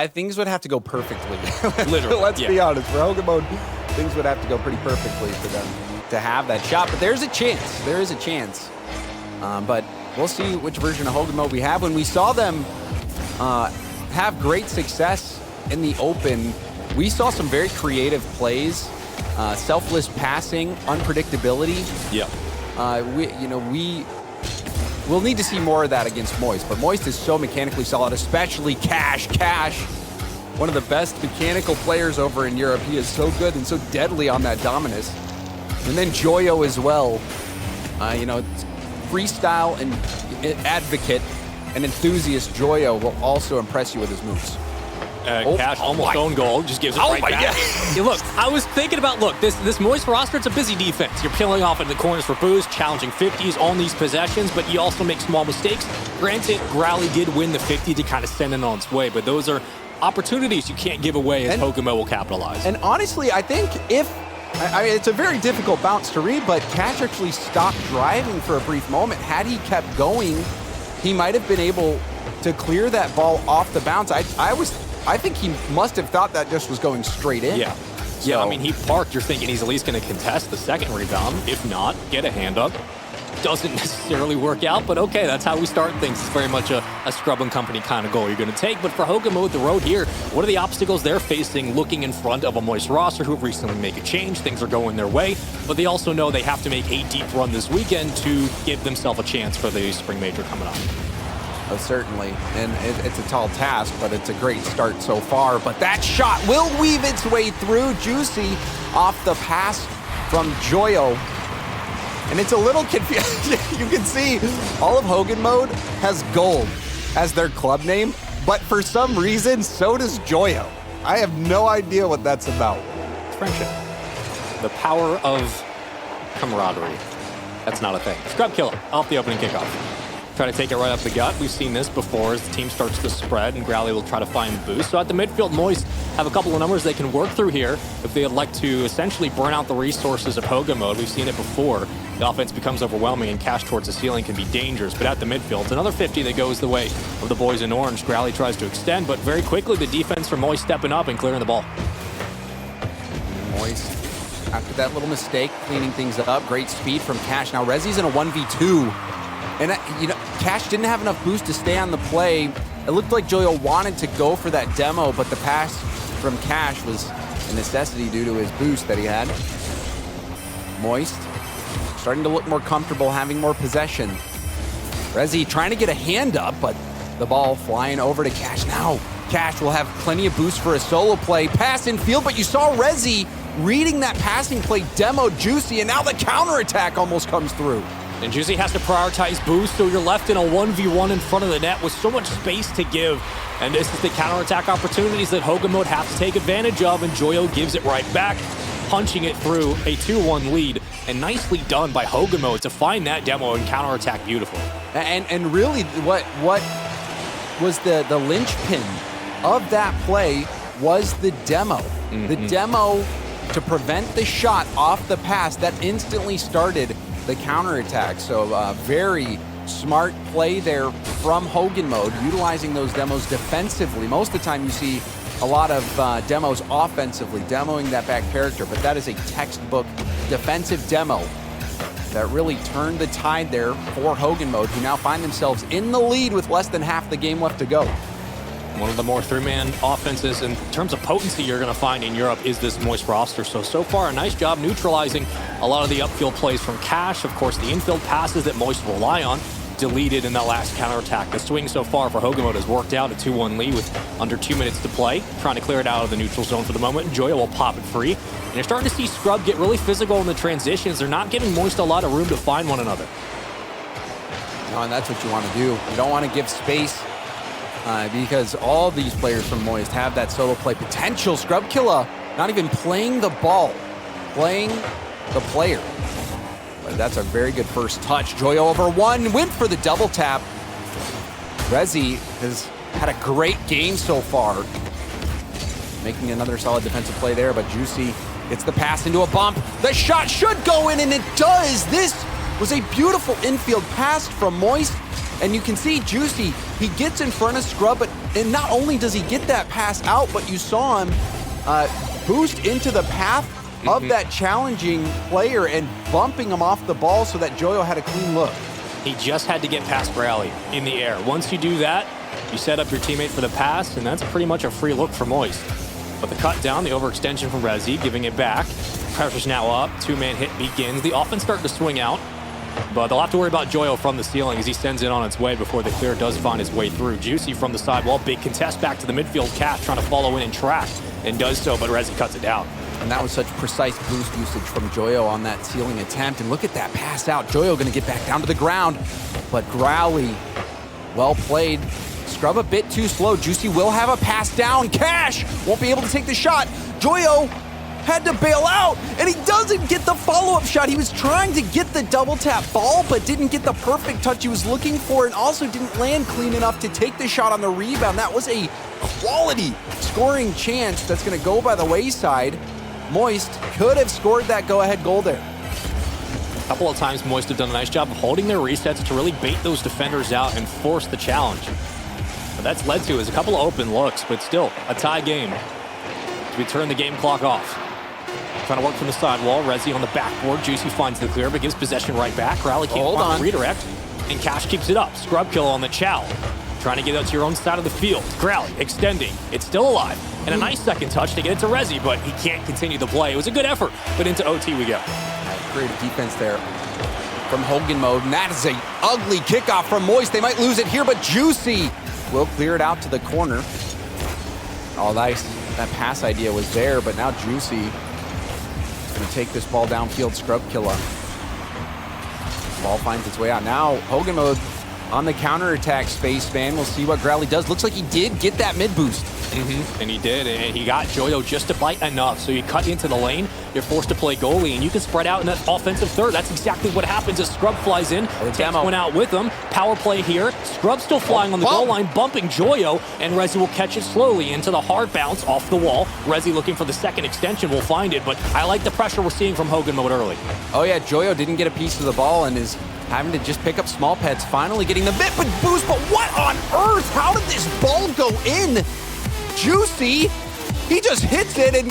things would have to go perfectly. Literally, Let's be honest. For Hogan mode, things would have to go pretty perfectly for them to have that shot. But there's a chance. There is a chance. But we'll see which version of Hogan mode we have. When we saw them have great success in the open, we saw some very creative plays, selfless passing, unpredictability. Yeah. We'll need to see more of that against Moist, but Moist is so mechanically solid, especially Cash. Cash, one of the best mechanical players over in Europe. He is so good and so deadly on that Dominus. And then Joyo as well. Freestyle and advocate and enthusiast Joyo will also impress you with his moves. Cash almost own goal, just gives it right back. Yeah, look, I was thinking about, this Moist roster, it's a busy defense. You're peeling off in the corners for boost, challenging 50s on these possessions, but you also make small mistakes. Granted, Growly did win the 50 to kind of send it on its way, but those are opportunities you can't give away as Pokemon will capitalize. And honestly, I think it's a very difficult bounce to read, but Cash actually stopped driving for a brief moment. Had he kept going, he might have been able to clear that ball off the bounce. I think he must have thought that just was going straight in. Yeah. So, yeah, I mean, he parked. You're thinking he's at least going to contest the second rebound. If not, get a hand up. Doesn't necessarily work out, but okay, that's how we start things. It's very much a Scrub and Company kind of goal you're going to take. But for Hogan mode, the road here, what are the obstacles they're facing looking in front of a Moist roster who have recently made a change? Things are going their way, but they also know they have to make a deep run this weekend to give themselves a chance for the Spring Major coming up. Certainly, and it's a tall task, but it's a great start so far. But that shot will weave its way through. Juicy off the pass from Joyo. And it's a little confusing. You can see all of Hogan mode has gold as their club name, but for some reason, so does Joyo. I have no idea what that's about. Friendship. The power of camaraderie. That's not a thing. Scrub Killer off the opening kickoff. Try to take it right up the gut. We've seen this before as the team starts to spread and Growly will try to find the boost. So at the midfield, Moist have a couple of numbers they can work through here if they would like to essentially burn out the resources of Hogan mode. We've seen it before. The offense becomes overwhelming and Cash towards the ceiling can be dangerous. But at the midfield, it's another 50 that goes the way of the boys in orange. Growly tries to extend, but very quickly the defense from Moist stepping up and clearing the ball. Moist, after that little mistake, cleaning things up. Great speed from Cash. Now Rezzy's in a 1v2. And, Cash didn't have enough boost to stay on the play. It looked like Joyo wanted to go for that demo, but the pass from Cash was a necessity due to his boost that he had. Moist, starting to look more comfortable, having more possession. Rezzy trying to get a hand up, but the ball flying over to Cash now. Cash will have plenty of boost for a solo play. Pass in field, but you saw Rezzy reading that passing play, demoed Juicy, and now the counterattack almost comes through. And Juicy has to prioritize boost, so you're left in a 1v1 in front of the net with so much space to give. And this is the counterattack opportunities that Hogan mode has to take advantage of, and Joyo gives it right back, punching it through a 2-1 lead. And nicely done by Hogan mode to find that demo and counterattack beautifully. And really, what was the linchpin of that play was the demo. The demo to prevent the shot off the pass that instantly started the counterattack. So very smart play there from Hogan mode, utilizing those demos defensively. Most of the time you see a lot of demos offensively, demoing that back character, but that is a textbook defensive demo that really turned the tide there for Hogan mode, who now find themselves in the lead with less than half the game left to go. One of the more three-man offenses in terms of potency you're going to find in Europe is this Moist roster. So far, a nice job neutralizing a lot of the upfield plays from Cash. Of course, the infield passes that Moist rely on, deleted in that last counterattack. The swing so far for Hogan mode has worked out, a 2-1 lead with under 2 minutes to play. Trying to clear it out of the neutral zone for the moment. Joyo will pop it free. And you're starting to see Scrub get really physical in the transitions. They're not giving Moist a lot of room to find one another. No, and that's what you want to do. You don't want to give space because all these players from Moist have that solo play potential. Scrub Killer not even playing the ball, playing the player. But that's a very good first touch. Joyo over one, went for the double tap. Rezzy has had a great game so far, making another solid defensive play there, but Juicy gets the pass into a bump. The shot should go in, and it does. This was a beautiful infield pass from Moist. And you can see Juicy, he gets in front of Scrub, and not only does he get that pass out, but you saw him boost into the path of that challenging player and bumping him off the ball so that Joyo had a clean look. He just had to get past Rally in the air. Once you do that, you set up your teammate for the pass, and that's pretty much a free look for Moist. But the cut down, the overextension from Rezi, giving it back. Pressure's now up, two-man hit begins. The offense starting to swing out, but they'll have to worry about Joyo from the ceiling as he sends it on its way before the clear does find his way through. Juicy from the sidewall, big contest back to the midfield. Cash trying to follow in and track, and does so, but Rezi cuts it down. And that was such precise boost usage from Joyo on that ceiling attempt. And look at that pass out. Joyo going to get back down to the ground, but Growly, well played. Scrub a bit too slow. Juicy will have a pass down. Cash won't be able to take the shot. Joyo had to bail out, and he doesn't get the follow-up shot. He was trying to get the double tap ball, but didn't get the perfect touch he was looking for, and also didn't land clean enough to take the shot on the rebound. That was a quality scoring chance that's going to go by the wayside. Moist could have scored that go-ahead goal there. A couple of times Moist have done a nice job of holding their resets to really bait those defenders out and force the challenge. What that's led to is a couple of open looks, but still a tie game. We turn the game clock off. Trying to work from the sidewall. Rezi on the backboard. Juicy finds the clear, but gives possession right back. Rally can't find the redirect, and Cash keeps it up. Scrub kill on the Chow. Trying to get out to your own side of the field. Growly extending. It's still alive. And a nice second touch to get it to Rezi, but he can't continue the play. It was a good effort, but into OT we go. Great defense there from Hogan mode, and that is an ugly kickoff from Moist. They might lose it here, but Juicy will clear it out to the corner. Oh, nice. That pass idea was there, but now Juicy is going to take this ball downfield. Scrub killer. Ball finds its way out. Now, Hogan mode on the counterattack space, man. We'll see what Growly does. Looks like he did get that mid boost. And he did, and he got Joyo just to bite enough. So you cut into the lane, you're forced to play goalie, and you can spread out in that offensive third. That's exactly what happens as Scrub flies in, takes one out with him. Power play here. Scrub still flying on the goal line, bumping Joyo, and Rezi will catch it slowly into the hard bounce off the wall. Rezi looking for the second extension, will find it, but I like the pressure we're seeing from Hogan mode early. Oh yeah, Joyo didn't get a piece of the ball and is having to just pick up small pets, finally getting the bit boost, but what on earth? How did this ball go in? Juicy, he just hits it and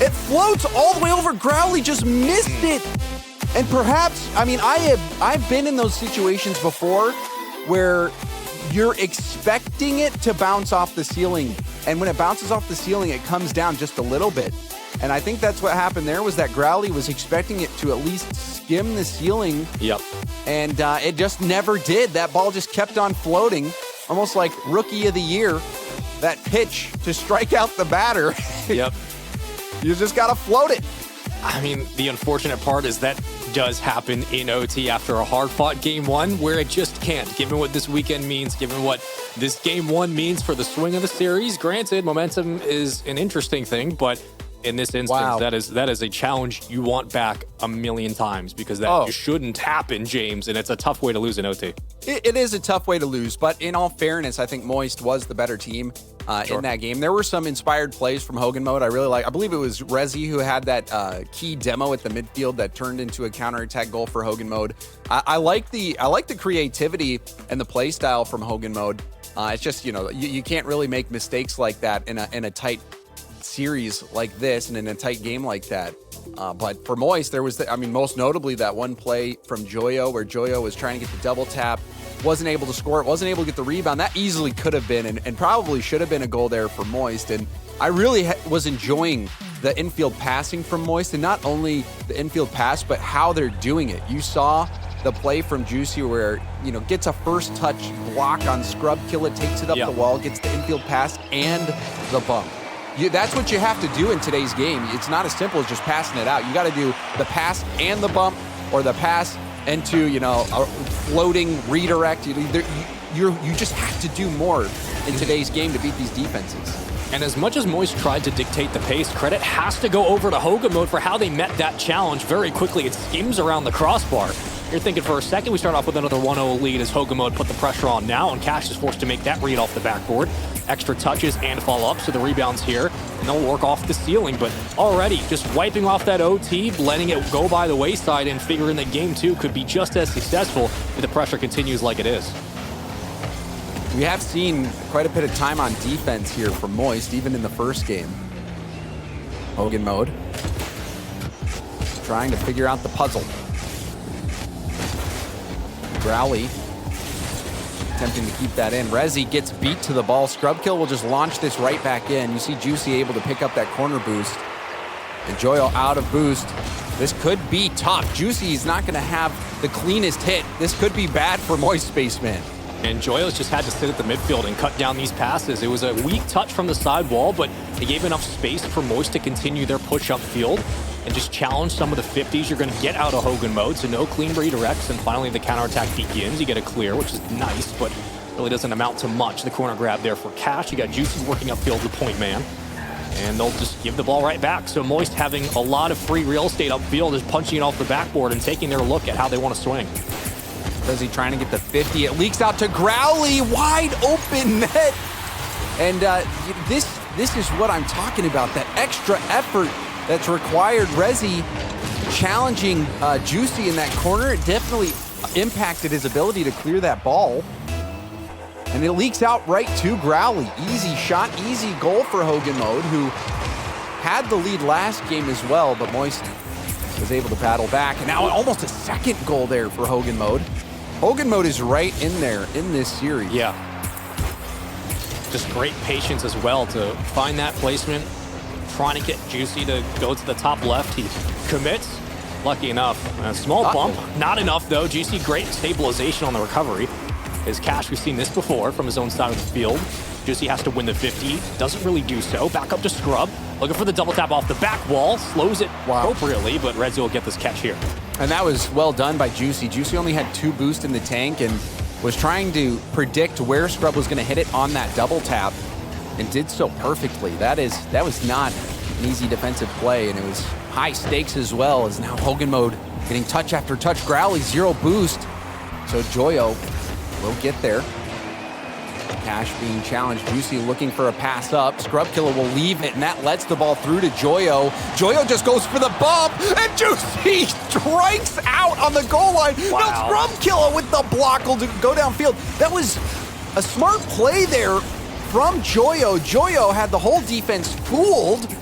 it floats all the way over. Growly just missed it. And perhaps, I mean, I've been in those situations before where you're expecting it to bounce off the ceiling, and when it bounces off the ceiling, it comes down just a little bit. And I think that's what happened there, was that Growly was expecting it to at least skim the ceiling. Yep. And it just never did. That ball just kept on floating, almost like Rookie of the Year. That pitch to strike out the batter. Yep. You just got to float it. I mean, the unfortunate part is that does happen in OT after a hard-fought game one, where it just can't, given what this weekend means, given what this game one means for the swing of the series. Granted, momentum is an interesting thing, but in this instance, that is a challenge you want back a million times, because that shouldn't happen, James, and it's a tough way to lose in OT. It is a tough way to lose, but in all fairness, I think Moist was the better team in that game. There were some inspired plays from Hogan mode I really like. I believe it was Rezi who had that key demo at the midfield that turned into a counterattack goal for Hogan mode. I like the creativity and the play style from Hogan mode. It's just, you can't really make mistakes like that in a tight series like this and in a tight game like that. But for Moist, there was, most notably that one play from Joyo where Joyo was trying to get the double tap, wasn't able to score it, wasn't able to get the rebound. That easily could have been and probably should have been a goal there for Moist. And I really was enjoying the infield passing from Moist, and not only the infield pass, but how they're doing it. You saw the play from Juicy where, gets a first touch block on Scrub Kill, it takes it up the wall, gets the infield pass and the bump. That's what you have to do in today's game. It's not as simple as just passing it out. You got to do the pass and the bump, or the pass into, a floating redirect. You just have to do more in today's game to beat these defenses. And as much as Moist tried to dictate the pace, credit has to go over to Hogan mode for how they met that challenge very quickly. It skims around the crossbar. You're thinking for a second we start off with another 1-0 lead as Hogan mode put the pressure on now, and Cash is forced to make that read off the backboard. Extra touches and follow-ups, so the rebounds here, and they'll work off the ceiling. But already just wiping off that OT, letting it go by the wayside, and figuring that game two could be just as successful if the pressure continues like it is. We have seen quite a bit of time on defense here from Moist, even in the first game. Hogan mode. Trying to figure out the puzzle. Growly attempting to keep that in. Rezi gets beat to the ball. Scrubkill will just launch this right back in. You see Juicy able to pick up that corner boost. And Joyo out of boost. This could be tough. Juicy is not going to have the cleanest hit. This could be bad for Moist Spaceman. And Joyo's just had to sit at the midfield and cut down these passes. It was a weak touch from the side wall, but they gave enough space for Moist to continue their push upfield and just challenge some of the 50s you're going to get out of Hogan mode. So no clean redirects, and finally the counterattack begins. You get a clear, which is nice, but really doesn't amount to much. The corner grab there for Cash. You got Juicy working upfield, the point man. And they'll just give the ball right back. So Moist having a lot of free real estate upfield is punching it off the backboard and taking their look at how they want to swing. Rezi trying to get the 50. It leaks out to Growly. Wide open net. And this is what I'm talking about. That extra effort that's required. Rezi challenging Juicy in that corner. It definitely impacted his ability to clear that ball. And it leaks out right to Growly. Easy shot, easy goal for Hogan mode, who had the lead last game as well, but Moist was able to paddle back. And now almost a second goal there for Hogan mode. Hogan mode is right in there in this series. Yeah. Just great patience as well to find that placement, trying to get Juicy to go to the top left. He commits, lucky enough. A small bump, not enough though. Juicy, great stabilization on the recovery. His Cash, we've seen this before from his own side of the field. Juicy has to win the 50, doesn't really do so. Back up to Scrub, looking for the double tap off the back wall, slows it appropriately, but Rezi will get this catch here. And that was well done by Juicy. Juicy only had 2 boosts in the tank and was trying to predict where Scrub was going to hit it on that double tap, and did so perfectly. That was not an easy defensive play, and it was high stakes as well, as now Hogan mode getting touch after touch. Growly 0 boost, so Joyo will get there. Cash being challenged. Juicy looking for a pass up. Scrubkiller will leave it, and that lets the ball through to Joyo. Joyo just goes for the bump, and Juicy strikes out on the goal line. Wow. No, Scrubkiller with the block will go downfield. That was a smart play there from Joyo. Joyo had the whole defense fooled,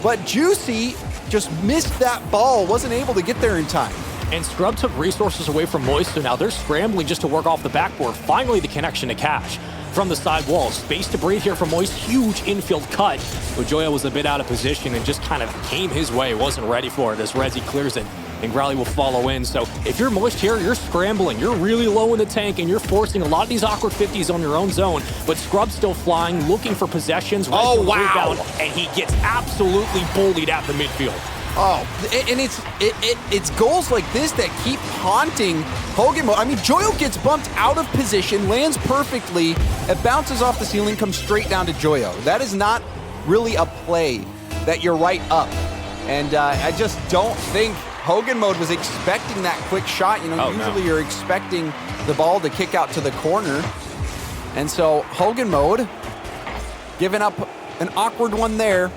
but Juicy just missed that ball, wasn't able to get there in time. And Scrub took resources away from Moist, so now they're scrambling just to work off the backboard. Finally, the connection to Cash from the side wall. Space to breathe here for Moist. Huge infield cut. But Joyo was a bit out of position and just kind of came his way. Wasn't ready for it as Rezi clears it. And Growly will follow in. So if you're Moist here, you're scrambling. You're really low in the tank, and you're forcing a lot of these awkward 50s on your own zone. But Scrub's still flying, looking for possessions. Oh, wow. Rebound, and he gets absolutely bullied at the midfield. Oh, and it's goals like this that keep haunting Hogan mode. I mean, Joyo gets bumped out of position, lands perfectly, it bounces off the ceiling, comes straight down to Joyo. That is not really a play that you're right up. And I just don't think Hogan mode was expecting that quick shot. You know, usually you're expecting the ball to kick out to the corner. And so Hogan mode giving up an awkward one there.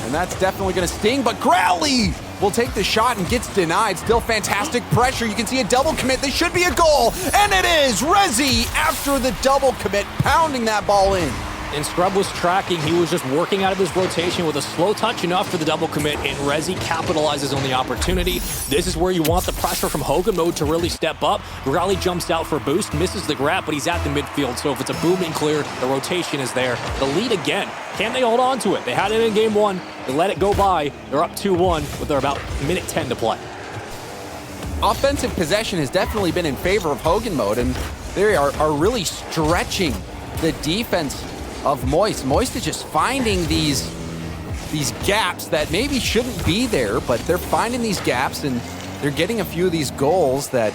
And that's definitely going to sting, but Growly will take the shot and gets denied. Still fantastic pressure. You can see a double commit. This should be a goal, and it is. Rezi, after the double commit, pounding that ball in. And Scrub was tracking. He was just working out of his rotation with a slow touch enough for the double commit, and Rezi capitalizes on the opportunity. This is where you want the pressure from Hogan mode to really step up. Growly jumps out for boost, misses the grab, but he's at the midfield, so if it's a booming clear, the rotation is there. The lead again. Can they hold on to it? They had it in game 1. They let it go by. They're up 2-1 with they're about minute 10 to play. Offensive possession has definitely been in favor of Hogan mode, and they are really stretching the defense of Moist. Moist is just finding these gaps that maybe shouldn't be there, but they're finding these gaps, and they're getting a few of these goals that,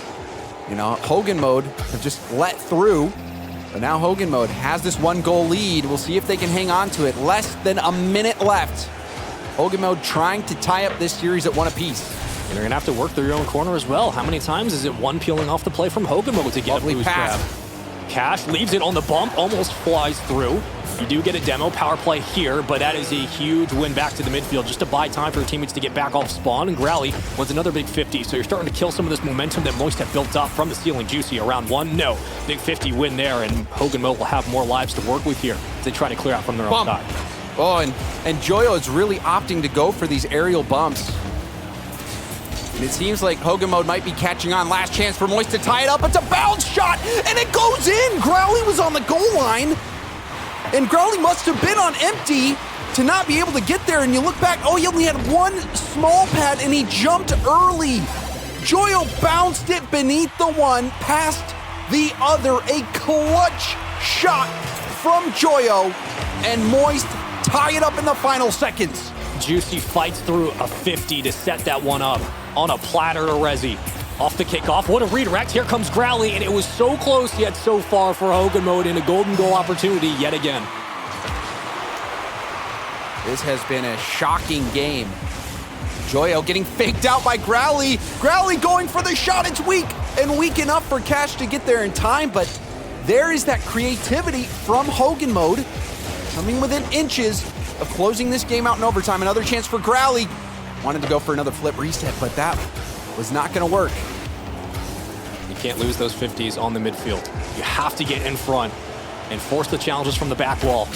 you know, Hogan mode have just let through. But now Hogan mode has this 1-goal lead. We'll see if they can hang on to it. Less than a minute left. Hogan mode trying to tie up this series at 1 apiece. And you're gonna have to work through your own corner as well. How many times is it one peeling off the play from Hogan mode to get Lovely a boost pass. grab? Cash leaves it on the bump, almost flies through. You do get a demo power play here, but that is a huge win back to the midfield just to buy time for your teammates to get back off spawn. And Growly wants another big 50, so you're starting to kill some of this momentum that Moist have built up from the ceiling. Juicy around 1. No, big 50 win there, and Hogan Mo will have more lives to work with here as they try to clear out from their own side. Oh, and Joyo is really opting to go for these aerial bumps. And it seems like Hogan Mode might be catching on. Last chance for Moist to tie it up. It's a bounce shot, and it goes in. Growly was on the goal line, and Growly must have been on empty to not be able to get there. And you look back, oh, he only had one small pad, and he jumped early. Joyo bounced it beneath the one, past the other. A clutch shot from Joyo, and Moist tie it up in the final seconds. Juicy fights through a 50 to set that one up on a platter to Rezi. Off the kickoff, what a redirect. Here comes Growly, and it was so close yet so far for Hogan Mode in a golden goal opportunity yet again. This has been a shocking game. Joyo getting faked out by Growly. Growly going for the shot. It's weak, and weak enough for Cash to get there in time, but there is that creativity from Hogan Mode, coming within inches of closing this game out in overtime. Another chance for Growly. Wanted to go for another flip reset, but that was not going to work. You can't lose those 50s on the midfield. You have to get in front and force the challenges from the back wall.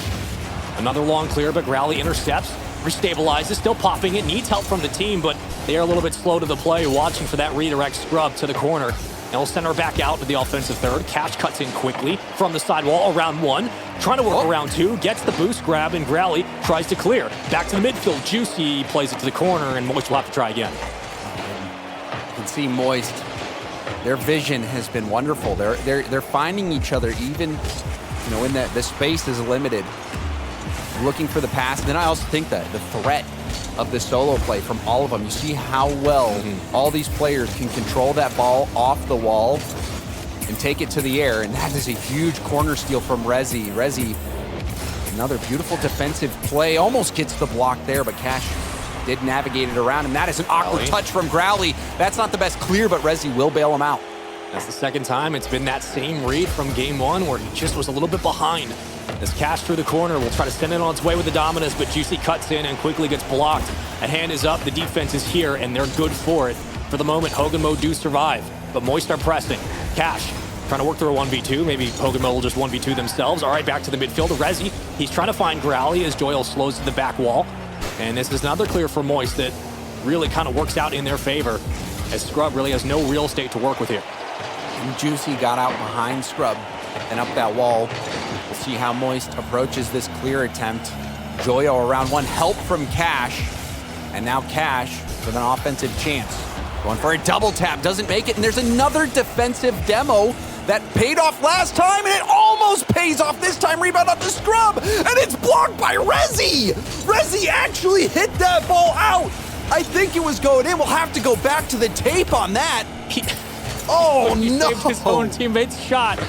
Another long clear, but Growly intercepts, restabilizes, still popping it, needs help from the team, but they are a little bit slow to the play, watching for that redirect scrub to the corner. And we'll send her back out to the offensive third. Cash cuts in quickly from the sidewall around 1. Trying to work around 2. Gets the boost grab, and Growly tries to clear. Back to the midfield. Juicy plays it to the corner, and Moist will have to try again. You can see Moist. Their vision has been wonderful. They're finding each other, even when the space is limited. Looking for the pass. And then I also think that the threat of the solo play from all of them. You see how well all these players can control that ball off the wall and take it to the air, and that is a huge corner steal from Rezi. Rezi, another beautiful defensive play, almost gets the block there, but Cash did navigate it around, and that is an awkward touch from Growly. That's not the best clear, but Rezi will bail him out. That's the second time it's been that same read from game 1 where he just was a little bit behind. As Cash through the corner will try to send it on its way with the dominance, but Juicy cuts in and quickly gets blocked. A hand is up, the defense is here, and they're good for it. For the moment, Hogan Mode do survive, but Moist are pressing. Cash trying to work through a 1v2. Maybe Hogan Mode will just 1v2 themselves. All right, back to the midfield. Rezi, he's trying to find Growly as Joyle slows to the back wall. And this is another clear for Moist that really kind of works out in their favor, as Scrub really has no real estate to work with here. And Juicy got out behind Scrub and up that wall. We'll see how Moist approaches this clear attempt. Joyo around 1, help from Cash. And now Cash with an offensive chance. Going for a double tap, doesn't make it, and there's another defensive demo that paid off last time, and it almost pays off this time. Rebound up to Scrub, and it's blocked by Rezi! Rezi actually hit that ball out! I think it was going in. We'll have to go back to the tape on that. He saved his own teammate's shot.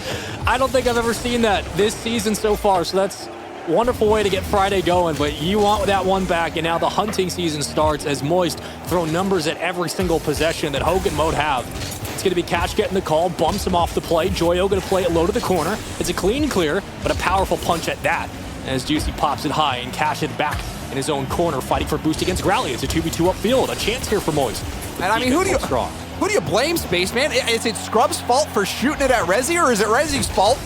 I don't think I've ever seen that this season so far, so that's a wonderful way to get Friday going, but you want that one back, and now the hunting season starts as Moist throw numbers at every single possession that Hogan Mode have. It's going to be Cash getting the call, bumps him off the play. Joyo going to play it low to the corner. It's a clean clear, but a powerful punch at that, as Juicy pops it high, and Cash it back in his own corner, fighting for boost against Growly. It's a 2v2 upfield, a chance here for Moist. And I mean, who do you blame, Spaceman? Is it Scrub's fault for shooting it at Rezi, or is it Rezi's fault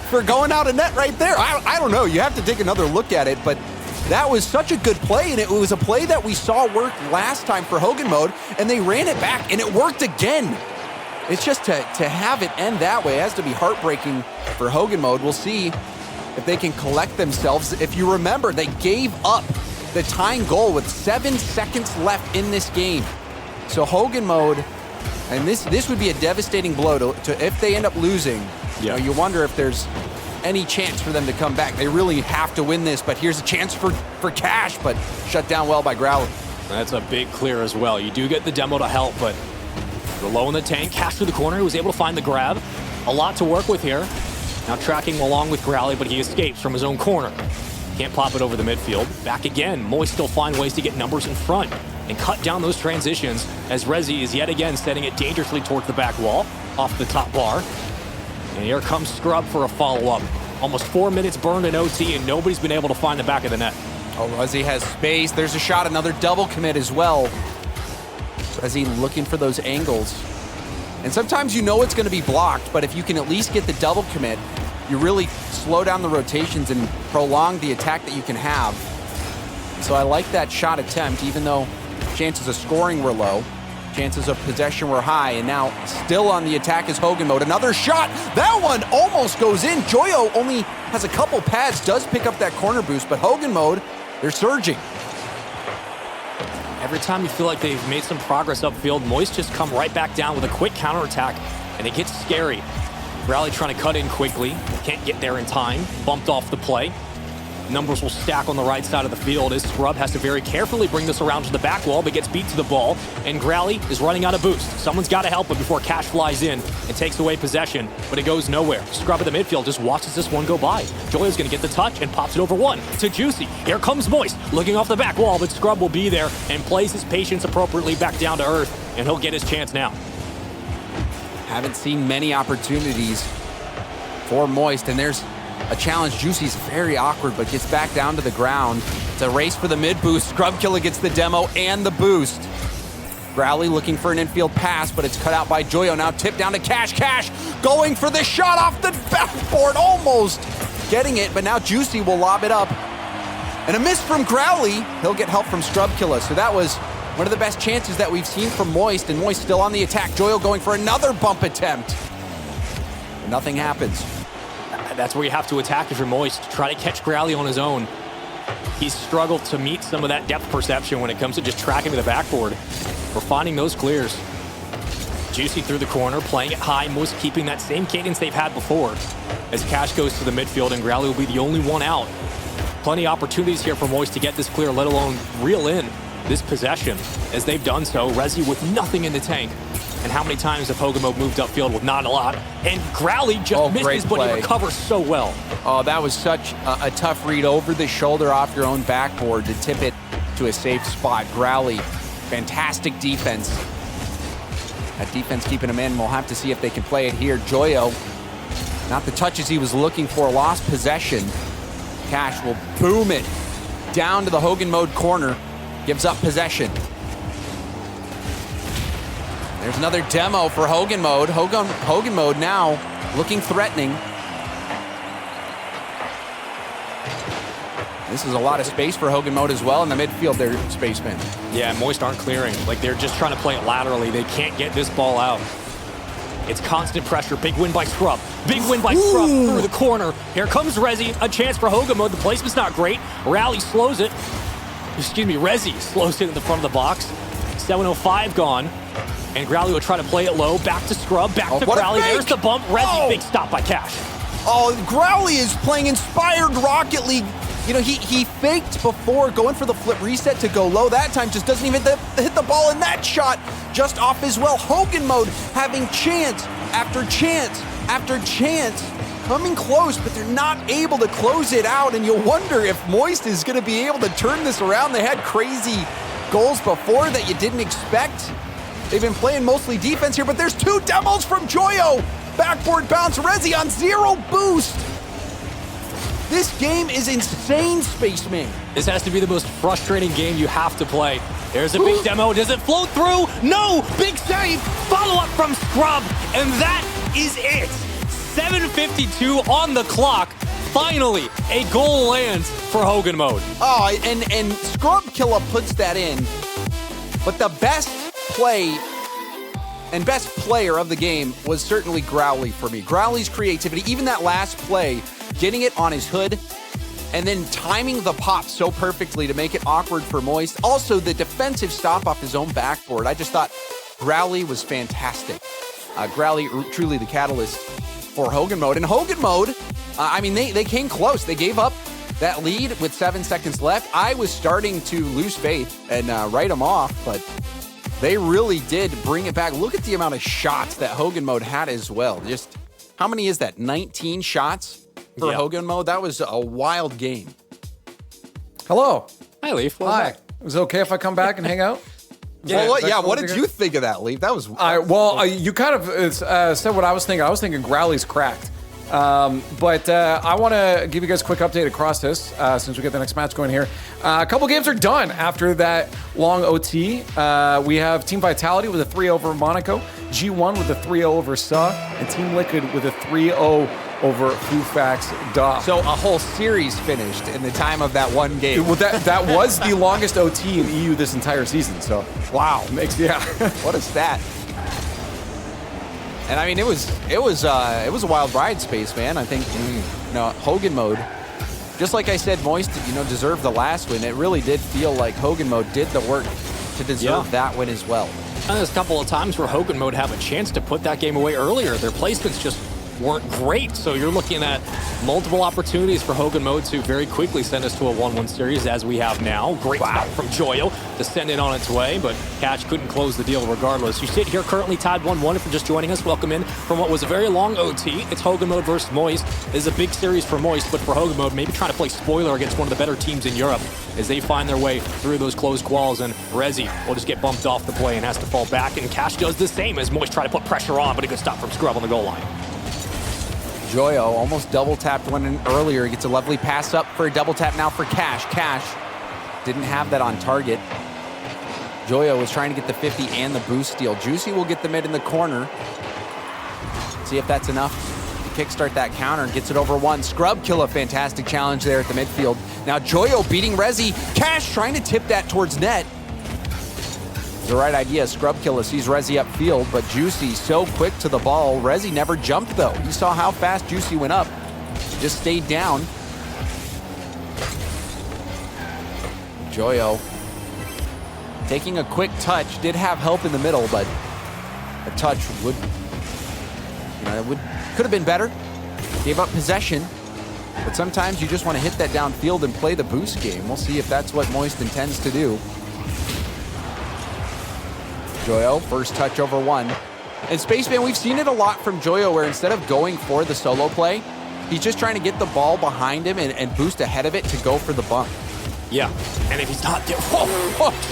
for going out of net right there? I don't know. You have to take another look at it, but that was such a good play, and it was a play that we saw work last time for Hogan Mode, and they ran it back, and it worked again. It's just to have it end that way has to be heartbreaking for Hogan Mode. We'll see if they can collect themselves. If you remember, they gave up the tying goal with 7 seconds left in this game. So Hogan Mode, and this would be a devastating blow to if they end up losing. Yeah. You wonder if there's any chance for them to come back. They really have to win this, but here's a chance for Cash, but shut down well by Growly. That's a big clear as well. You do get the demo to help, but they're low in the tank. Cash through the corner, he was able to find the grab. A lot to work with here. Now tracking along with Growly, but he escapes from his own corner. Can't pop it over the midfield. Back again. Moist still find ways to get numbers in front and cut down those transitions as Rezi is yet again setting it dangerously towards the back wall, off the top bar. And here comes Scrub for a follow-up. Almost 4 minutes burned in OT, and nobody's been able to find the back of the net. Oh, Ruzzy has space. There's a shot, another double commit as well. Ruzzy looking for those angles. And sometimes you know it's going to be blocked, but if you can at least get the double commit, you really slow down the rotations and prolong the attack that you can have. So I like that shot attempt, even though chances of scoring were low. Chances of possession were high, and now still on the attack is Hogan Mode. Another shot. That one almost goes in. Joyo only has a couple pads, does pick up that corner boost, but Hogan Mode, they're surging. Every time you feel like they've made some progress upfield, Moist just come right back down with a quick counterattack, and it gets scary. Rally trying to cut in quickly, can't get there in time, bumped off the play. Numbers will stack on the right side of the field as Scrub has to very carefully bring this around to the back wall, but gets beat to the ball, and Growly is running out of boost. Someone's got to help him before Cash flies in and takes away possession, but it goes nowhere. Scrub at the midfield just watches this one go by. Joyo's going to get the touch and pops it over one to Juicy. Here comes Moist, looking off the back wall, but Scrub will be there and plays his patience appropriately back down to earth, and he'll get his chance now. Haven't seen many opportunities for Moist, and there's a challenge. Juicy's very awkward, but gets back down to the ground. It's a race for the mid boost. Scrub Killer gets the demo and the boost. Growly looking for an infield pass, but it's cut out by Joyo. Now tipped down to Cash. Cash going for the shot off the backboard, almost getting it, but now Juicy will lob it up. And a miss from Growly. He'll get help from Scrub Killer. So that was one of the best chances that we've seen from Moist, and Moist still on the attack. Joyo going for another bump attempt. But nothing happens. That's where you have to attack if you're Moist. Try to catch Growly on his own. He's struggled to meet some of that depth perception when it comes to just tracking to the backboard. We're finding those clears. Juicy through the corner, playing it high. Moist keeping that same cadence they've had before. As Cash goes to the midfield and Growly will be the only one out. Plenty of opportunities here for Moist to get this clear, let alone reel in this possession. As they've done so, Rezi with nothing in the tank. And how many times have Hogan moved upfield with not a lot? And Growly just misses, but he recovers so well. Oh, that was such a tough read over the shoulder off your own backboard to tip it to a safe spot. Growly, fantastic defense. That defense keeping him in. We'll have to see if they can play it here. Joyo, not the touches he was looking for, lost possession. Cash will boom it down to the Hogan Mode corner, gives up possession. There's another demo for Hogan Mode. Hogan Mode now looking threatening. This is a lot of space for Hogan Mode as well. In the midfield, they're spacemen. Yeah, Moist aren't clearing. Like, they're just trying to play it laterally. They can't get this ball out. It's constant pressure. Big win by Scrub. Big win by Scrub through the corner. Here comes Rezi. A chance for Hogan Mode. The placement's not great. Rally slows it. Excuse me, Rezi slows it in the front of the box. 7:05 gone. And Growly will try to play it low. Back to Scrub. Back to Growly. There's the bump. Rezi, big stop by Cash. Oh, Growly is playing inspired Rocket League. You know, he faked before going for the flip reset to go low. That time just doesn't even hit the ball, and that shot just off as well. Hogan Mode having chance after chance after chance, coming close, but they're not able to close it out, and you'll wonder if Moist is going to be able to turn this around. They had crazy goals before that you didn't expect. They've been playing mostly defense here, but there's two demos from Joyo. Backboard bounce, Rezi on 0 boost. This game is insane, Spaceman. This has to be the most frustrating game you have to play. There's a big demo. Does it float through? No! Big save! Follow-up from Scrub, and that is it. 7:52 on the clock. Finally, a goal lands for Hogan Mode. Oh, and Scrub Killer puts that in. But the best play and best player of the game was certainly Growly for me. Growly's creativity, even that last play, getting it on his hood, and then timing the pop so perfectly to make it awkward for Moist. Also, the defensive stop off his own backboard. I just thought Growly was fantastic. Growly, truly the catalyst for Hogan Mode. And Hogan Mode, I mean, they came close. They gave up that lead with 7 seconds left. I was starting to lose faith and write them off, but they really did bring it back. Look at the amount of shots that Hogan Mode had as well. Just, how many is that? 19 shots for Hogan Mode? That was a wild game. Hello. Hi, Leaf. Hi. Is it okay if I come back and hang out? Well, what did you think of that, Leaf? That was... you kind of said what I was thinking. I was thinking Growly's cracked. But I want to give you guys a quick update across this since we get the next match going here. A couple games are done after that long OT. We have Team Vitality with a 3-0 over Monaco, G1 with a 3-0 over SA, and Team Liquid with a 3-0 over Fufax Da. So a whole series finished in the time of that one game. Well, that was the longest OT in EU this entire season. So wow, yeah. What a stat. And I mean, it was a wild ride, Spaceman. I think Hogan mode, just like I said, Moist deserved the last win. It really did feel like Hogan mode did the work to deserve that win as well. And there's a couple of times where Hogan mode have a chance to put that game away earlier. Their placements just weren't great. So you're looking at multiple opportunities for Hogan mode to very quickly send us to a 1-1 series as we have now. Great stop from Joyo to send it on its way, but Cash couldn't close the deal regardless. You sit here currently tied 1-1. If you're just joining us, welcome in from what was a very long OT. It's Hogan mode versus Moist. This is a big series for Moist, but for Hogan mode, maybe trying to play spoiler against one of the better teams in Europe as they find their way through those closed quals, and Rezi will just get bumped off the play and has to fall back, and Cash does the same as Moist try to put pressure on, but a good stop from Scrub on the goal line. Joyo almost double tapped one in earlier. He gets a lovely pass up for a double tap now for Cash. Cash didn't have that on target. Joyo was trying to get the 50 and the boost steal. Juicy will get the mid in the corner. See if that's enough to kickstart that counter and gets it over one. Scrub kill, a fantastic challenge there at the midfield. Now Joyo beating Rezi. Cash trying to tip that towards net. The right idea. Scrub Killer sees Rezi upfield, but Juicy so quick to the ball. Rezi never jumped though. You saw how fast Juicy went up. Just stayed down. Joyo taking a quick touch. Did have help in the middle, but a touch could have been better. Gave up possession, but sometimes you just want to hit that downfield and play the boost game. We'll see if that's what Moist intends to do. Joyo, first touch over one. And Spaceman, we've seen it a lot from Joyo where instead of going for the solo play, he's just trying to get the ball behind him and boost ahead of it to go for the bump. Yeah, and if he's not there,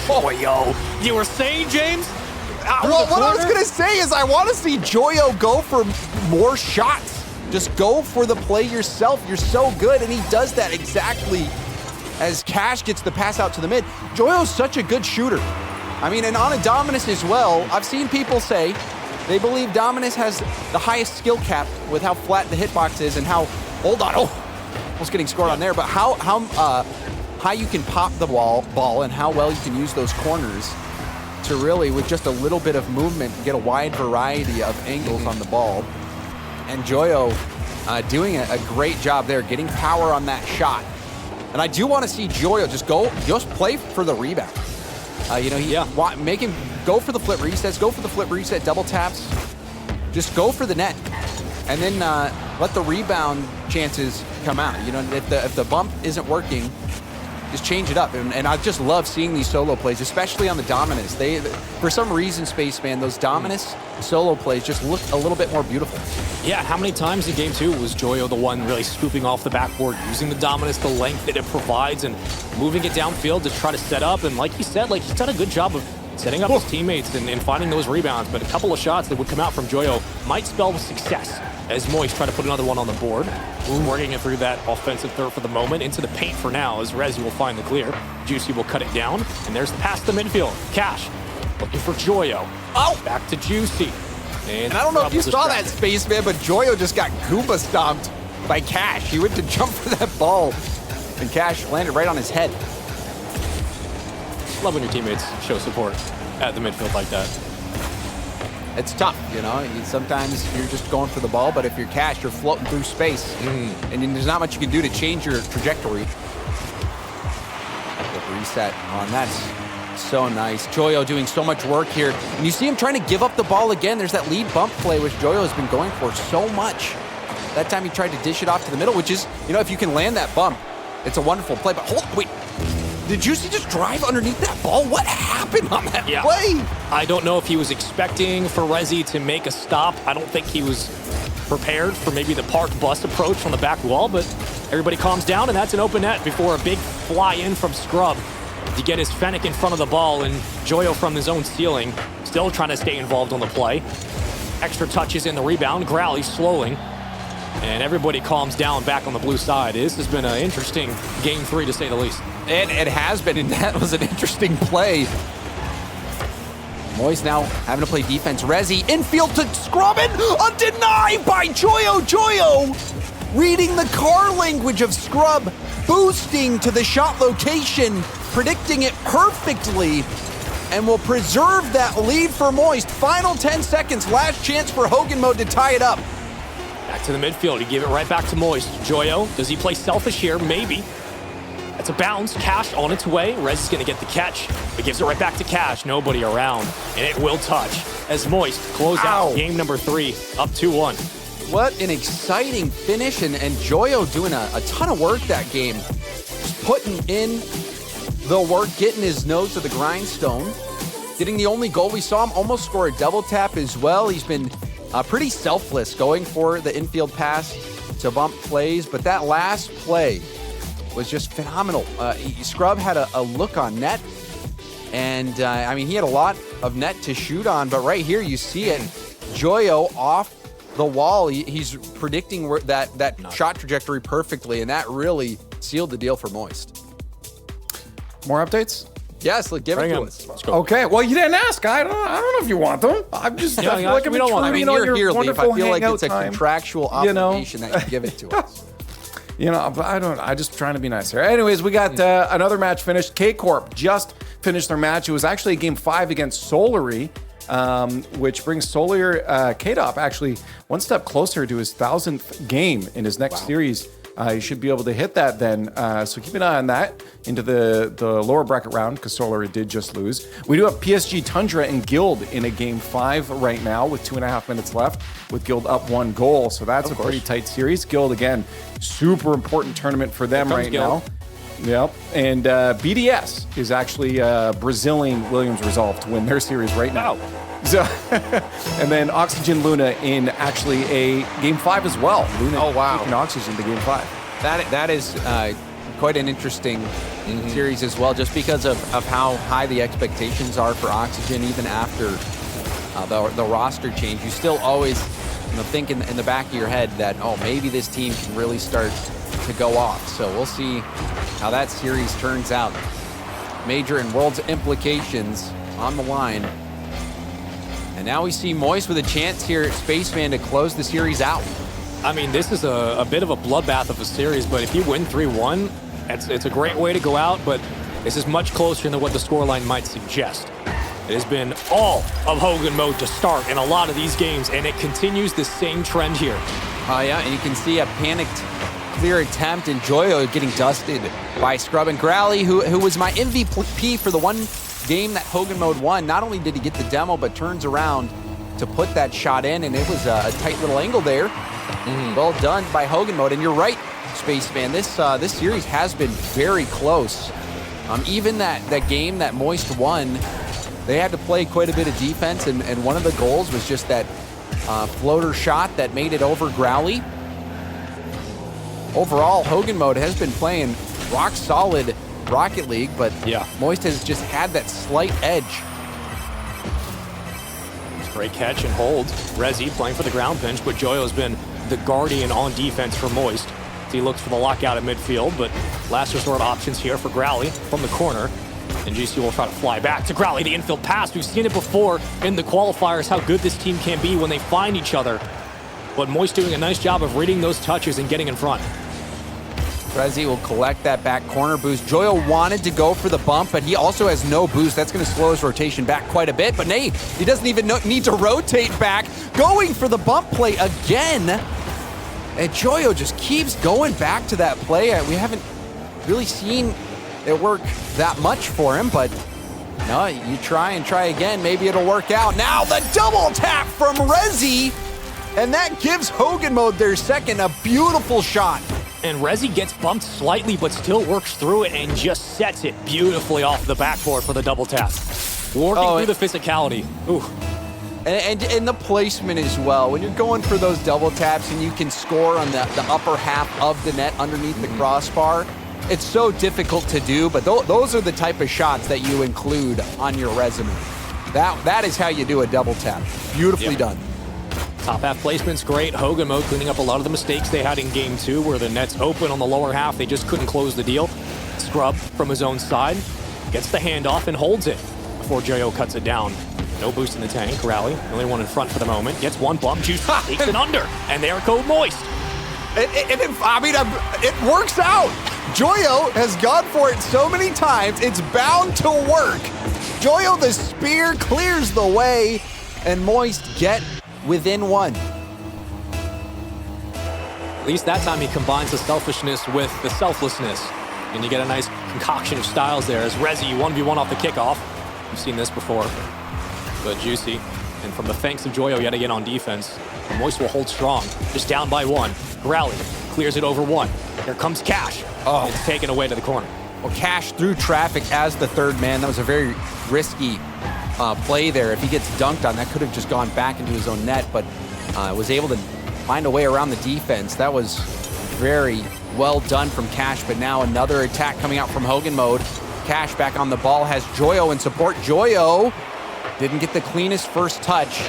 Joyo. You were saying, James? Well, what I was going to say is I want to see Joyo go for more shots. Just go for the play yourself. You're so good, and he does that exactly as Cash gets the pass out to the mid. Joyo's such a good shooter. I mean, and on a Dominus as well, I've seen people say they believe Dominus has the highest skill cap with how flat the hitbox is and how, almost getting scored on there, but how high you can pop the ball and how well you can use those corners to really, with just a little bit of movement, get a wide variety of angles on the ball. And Joyo doing a great job there, getting power on that shot. And I do want to see Joyo just play for the rebound. Make him go for the flip resets, go for the flip reset, double taps. Just go for the net, and then let the rebound chances come out. If the bump isn't working, just change it up. And I just love seeing these solo plays, especially on the Dominus. For some reason, Spaceman, those Dominus solo plays just look a little bit more beautiful. Yeah, how many times in game two was Joyo the one really scooping off the backboard, using the Dominus, the length that it provides, and moving it downfield to try to set up? And like you said, he's done a good job of setting up his teammates and finding those rebounds, but a couple of shots that would come out from Joyo might spell success as Moist try to put another one on the board. Working it through that offensive third for the moment, into the paint for now as Rezi will find the clear. Juicy will cut it down, and there's the pass to midfield. Cash looking for Joyo. Back to Juicy. And I don't know if you saw that, Spaceman, but Joyo just got Goomba stomped by Cash. He went to jump for that ball, and Cash landed right on his head. Love when your teammates show support at the midfield like that. It's tough, sometimes you're just going for the ball, but if you're Cash, you're floating through space, and there's not much you can do to change your trajectory. Reset on that's so nice. Joyo doing so much work here, and you see him trying to give up the ball again. There's that lead bump play, which Joyo has been going for so much. That time he tried to dish it off to the middle, which is, if you can land that bump, it's a wonderful play. But wait. Did Juicy just drive underneath that ball? What happened on that play? I don't know if he was expecting for Rezi to make a stop. I don't think he was prepared for maybe the park bus approach on the back wall, but everybody calms down, and that's an open net before a big fly in from Scrub. to get his Fennec in front of the ball, and Joyo from his own ceiling, still trying to stay involved on the play. Extra touches in the rebound. Growly slowing. And everybody calms down back on the blue side. This has been an interesting game 3, to say the least. It has been, and that was an interesting play. Moist now having to play defense. Rezi infield to Scrubbin. A deny by Joyo. Joyo reading the car language of Scrub, boosting to the shot location, predicting it perfectly, and will preserve that lead for Moist. Final 10 seconds, last chance for Hogan Mode to tie it up. Back to the midfield. He gave it right back to Moist. Joyo, does he play selfish here? Maybe. That's a bounce. Cash on its way. Rez is going to get the catch. He gives it right back to Cash. Nobody around. And it will touch as Moist close out game number 3, up 2-1. What an exciting finish, and Joyo doing a ton of work that game. Just putting in the work, getting his nose to the grindstone. Getting the only goal we saw him almost score a double tap as well. He's been pretty selfless going for the infield pass to bump plays, but that last play was just phenomenal. Scrub had a look on net, and I mean, he had a lot of net to shoot on, but right here you see it. Joyo off the wall. He's predicting that shot trajectory perfectly, and that really sealed the deal for Moist. More updates? Yes, give it to us. Let's go. Okay, well, you didn't ask. I don't know if you want them. I'm just, I feel like I'm we don't want them. intruding I mean, on you're your here, Leaf. wonderful I feel like hangout it's a time. contractual obligation that you give it to us. You know, I just trying to be nice here. Anyways, we got another match finished. K-Corp just finished their match. It was actually game 5 against Solary, which brings Solar K-Dop actually one step closer to his 1,000th game in his next series. You should be able to hit that then. So keep an eye on that into the lower bracket round, because Solar did just lose. We do have PSG Tundra and Guild in a game 5 right now with 2.5 minutes left, with Guild up 1 goal. So that's a pretty tight series. Guild, again, super important tournament for them right now. Yep. And BDS is actually Brazilian Williams Resolve to win their series right now. So, and then Oxygen Luna in actually a game 5 as well. Luna taking Oxygen to game 5. That is quite an interesting series as well, just because of how high the expectations are for Oxygen, even after the roster change. You still always think in the back of your head that, oh, maybe this team can really start to go off. So we'll see how that series turns out. Major and World's implications on the line. And now we see Moist with a chance here at Spaceman to close the series out. I mean, this is a bit of a bloodbath of a series, but if you win 3-1, it's a great way to go out, but this is much closer than what the scoreline might suggest. It has been all of Hogan Mode to start in a lot of these games, and it continues the same trend here. Yeah, and you can see a panicked clear attempt, and Joyo getting dusted by Scrub and Growly, who was my MVP for the one game that Hogan Mode won. Not only did he get the demo, but turns around to put that shot in, and it was a tight little angle there. Well done by Hogan Mode, and you're right, Spaceman. This series has been very close. Even that game that Moist won, they had to play quite a bit of defense, and one of the goals was just that floater shot that made it over Growly. Overall, Hogan Mode has been playing rock solid Rocket League, but Moist has just had that slight edge. Great catch and hold. Rezi playing for the ground pinch, but Joyo's been the guardian on defense for Moist. He looks for the lockout at midfield, but last resort options here for Growly from the corner. And GC will try to fly back to Growly, the infield pass. We've seen it before in the qualifiers, how good this team can be when they find each other. But Moist doing a nice job of reading those touches and getting in front. Rezi will collect that back corner boost. Joyo wanted to go for the bump, but he also has no boost. That's going to slow his rotation back quite a bit. But nay, he doesn't even need to rotate back. Going for the bump play again. And Joyo just keeps going back to that play. We haven't really seen it work that much for him, but no, you try and try again. Maybe it'll work out. Now the double tap from Rezi. And that gives Hogan Mode their second. A beautiful shot. And Rezi gets bumped slightly, but still works through it and just sets it beautifully off the backboard for the double tap. Working through the physicality. Ooh. And the placement as well. When you're going for those double taps and you can score on the upper half of the net underneath the crossbar, It's so difficult to do, but those are the type of shots that you include on your resume. That is how you do a double tap. Beautifully done. Top half placement's great. Hogan mode cleaning up a lot of the mistakes they had in game 2 where the net's open on the lower half. They just couldn't close the deal. Scrub from his own side. Gets the handoff and holds it before Joyo cuts it down. No boost in the tank. Rally, the only one in front for the moment. Gets one bump. Juice takes it under. And there goes Moist. It works out. Joyo has gone for it so many times, it's bound to work. Joyo, the spear, clears the way, and Moist get within 1. At least that time he combines the selfishness with the selflessness. And you get a nice concoction of styles there as Rezi 1v1 off the kickoff. You've seen this before, but juicy. And from the thanks of Joyo yet again on defense, Moist will hold strong, just down by 1. Rally clears it over 1. Here comes Cash. Oh. It's taken away to the corner. Well, Cash through traffic as the third man. That was a very risky play there. If he gets dunked on, that could have just gone back into his own net, but was able to find a way around the defense. That was very well done from Cash, but now another attack coming out from Hogan mode. Cash back on the ball, has Joyo in support. Joyo didn't get the cleanest first touch.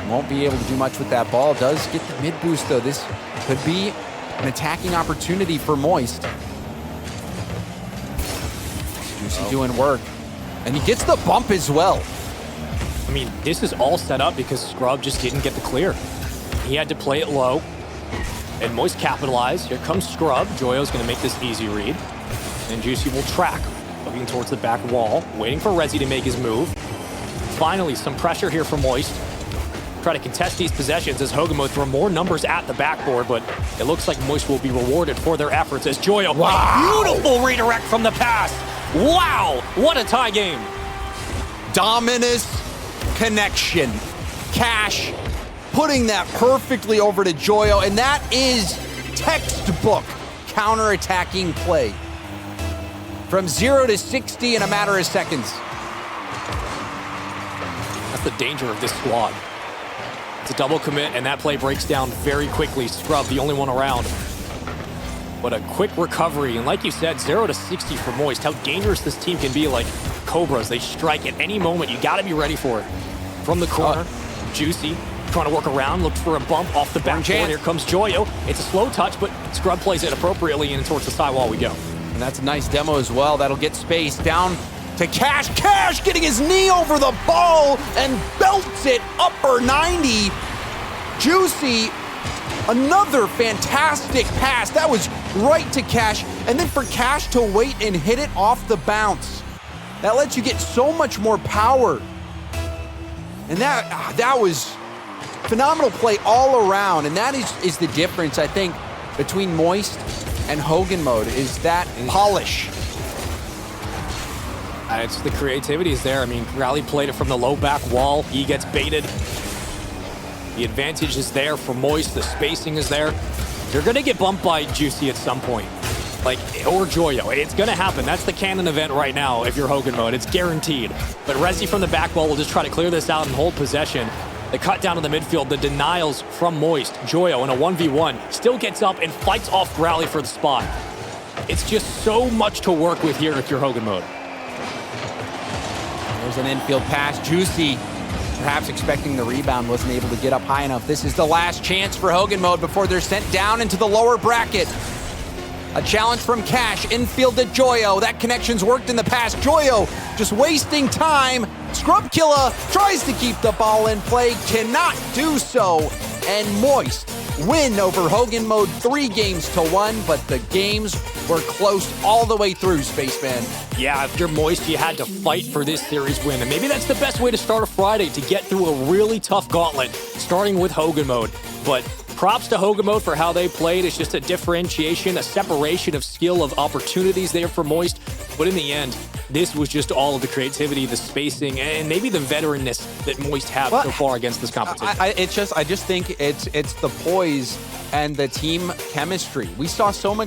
Won't be able to do much with that ball. Does get the mid boost though. This could be an attacking opportunity for Moist. Juicy doing work. And he gets the bump as well. I mean, this is all set up because Scrub just didn't get the clear. He had to play it low. And Moist capitalized. Here comes Scrub. Joyo's going to make this easy read. And Juicy will track, looking towards the back wall, waiting for Rezi to make his move. Finally, some pressure here for Moist. Try to contest these possessions as Hogan will throw more numbers at the backboard, but it looks like Moist will be rewarded for their efforts as Joyo. Wow. Beautiful redirect from the pass. Wow, what a tie game. Dominus connection. Cash putting that perfectly over to Joyo, and that is textbook counter-attacking play. From 0 to 60 in a matter of seconds. That's the danger of this squad. It's a double commit, and that play breaks down very quickly. Scrub, the only one around. But a quick recovery, and like you said, 0 to 60 for Moist. How dangerous this team can be, like Cobras. They strike at any moment. You got to be ready for it. From the corner, Juicy trying to work around, looked for a bump off the back door. Here comes Joyo. It's a slow touch, but Scrub plays it appropriately, and towards the sidewall we go. And that's a nice demo as well. That'll get space down to Cash. Cash getting his knee over the ball and belts it upper 90. Juicy, another fantastic pass. That was right to Cash. And then for Cash to wait and hit it off the bounce. That lets you get so much more power. And that was phenomenal play all around. And that is the difference, I think, between Moist and Hogan mode, is that polish. It's the creativity is there. I mean, Rally played it from the low back wall. He gets baited. The advantage is there for Moist. The spacing is there. You're going to get bumped by Juicy at some point. Or Joyo. It's going to happen. That's the canon event right now if you're Hogan mode. It's guaranteed. But Rezi from the back wall will just try to clear this out and hold possession. The cut down to the midfield, the denials from Moist. Joyo in a 1v1 still gets up and fights off Rally for the spot. It's just so much to work with here if you're Hogan mode. There's an infield pass. Juicy, perhaps expecting the rebound, wasn't able to get up high enough. This is the last chance for Hogan mode before they're sent down into the lower bracket. A challenge from Cash, infield to Joyo. That connection's worked in the past. Joyo just wasting time. Scrub Killer tries to keep the ball in play, cannot do so. And Moist win over Hogan mode 3-1, but the games were close all the way through, Spaceman. Yeah, if you're Moist, you had to fight for this series win. And maybe that's the best way to start a Friday, to get through a really tough gauntlet, starting with Hogan mode. But props to Hogan mode for how they played. It's just a differentiation, a separation of skill, of opportunities there for Moist. But in the end, this was just all of the creativity, the spacing, and maybe the veteranness that Moist have so far against this competition. I just think it's the poise and the team chemistry. We saw so much